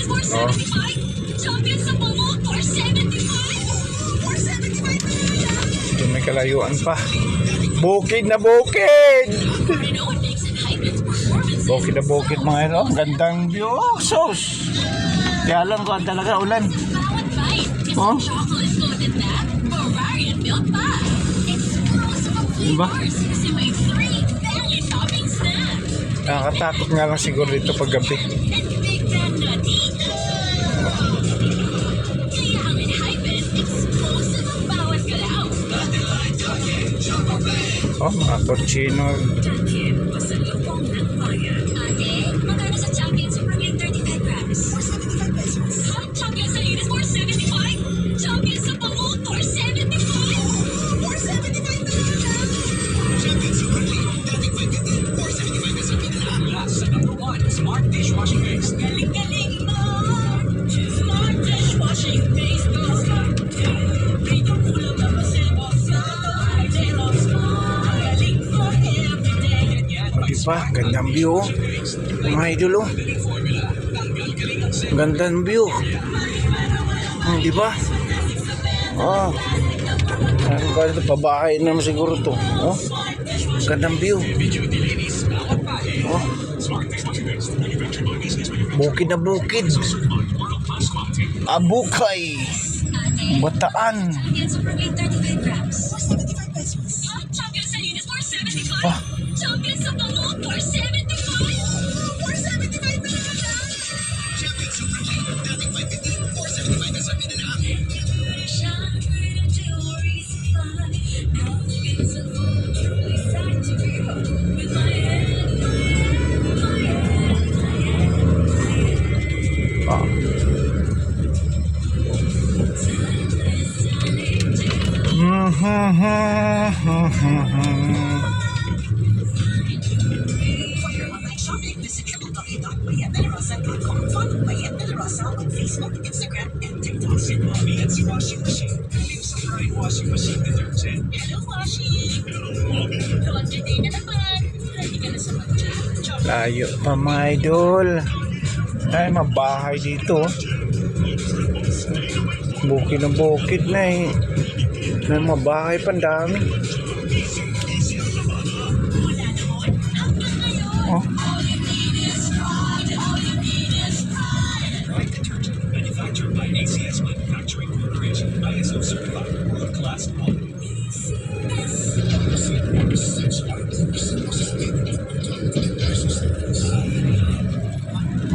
Oh. Ito may kalayuan pa. Bukid na bukid! Bukid na bukid mga ino. Gandang view. Oh, sos! Kaya lang ko talaga ulan. Oh. Diba? Nakakatakot nga lang siguro dito pag gabi. Oh, mga porcino. Magkano sa Champion Super Green 35 grams? 475 pesos. Champion sa Linis 475. Champion sa Pangul 475. 475 pesos. Champion Super Clean 35 475 pesos. Last sa #1 Smart Dishwashing Base. Galing-galing mo. Smart Dishwashing Base. Dito kulang na pasilbo sa galing for everyday. Diba? Gandang view. Mga idol, oh. Gandang view. Diba? Oh. Ano ka ito? Pabahay naman siguro to. Oh. Gandang view. Oh. Bukid na bukid. Abukay. Bataan. Ah. Champion sa Pangul 475. 475 pesos. Champion Super Clean 35 475 pesos. Shopping, visit www.bayetdelarosa.com. Follow Bayet de la Rosa on Facebook, Instagram, and TikTok. Si Mommy at si Washing Machine. Galing sa Pride Washing Machine Detergent. Hello, Washing! Laundry day na naman. Ready ka na sa matcha. Layo pa mga idol. Ay, mabahay dito. Bukid na bukid na eh. May mabahay pa, dami. Oh. Manufactured by ACS Manufacturing Corporation. ISO certified. World class quality.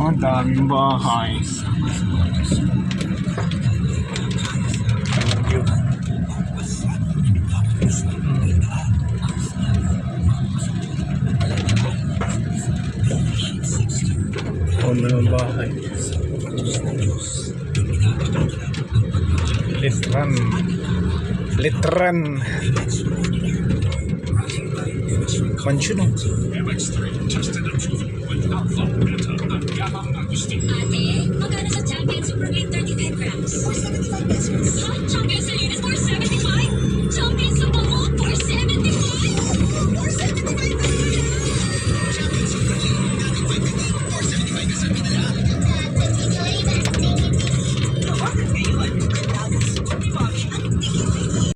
Ang daming bahay. Thank you. Ang daming bahay. Litran. Litran. Mansion, oh. MX3 tested and proven without thought beta ng Gamma Agustin. Ate, magkano sa Champion Super Green 35 grams? 475 pesos. Champion sa Linis 475. Champion